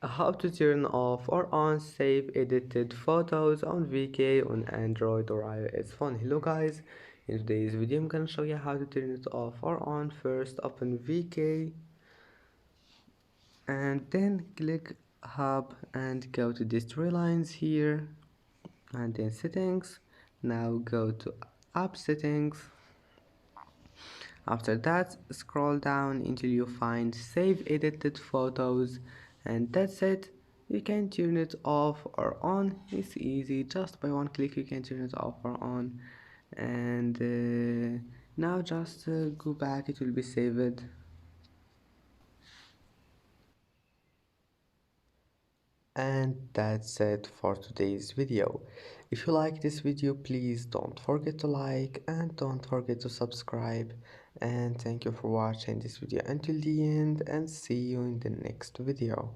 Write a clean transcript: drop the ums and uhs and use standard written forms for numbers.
How to turn off or on save edited photos on VK on Android or iOS phone. Hello guys, in today's video I'm gonna show you how to turn it off or on. First open VK and then click hub and go to these three lines here and then settings. Now go to app settings. After that, scroll down until you find save edited photos, and that's it. You can turn it off or on. It's easy, just by one click you can turn it off or on. And now just go back, it will be saved. And that's it for today's video. If you like this video, please don't forget to like and don't forget to subscribe. And thank you for watching this video until the end, and see you in the next video.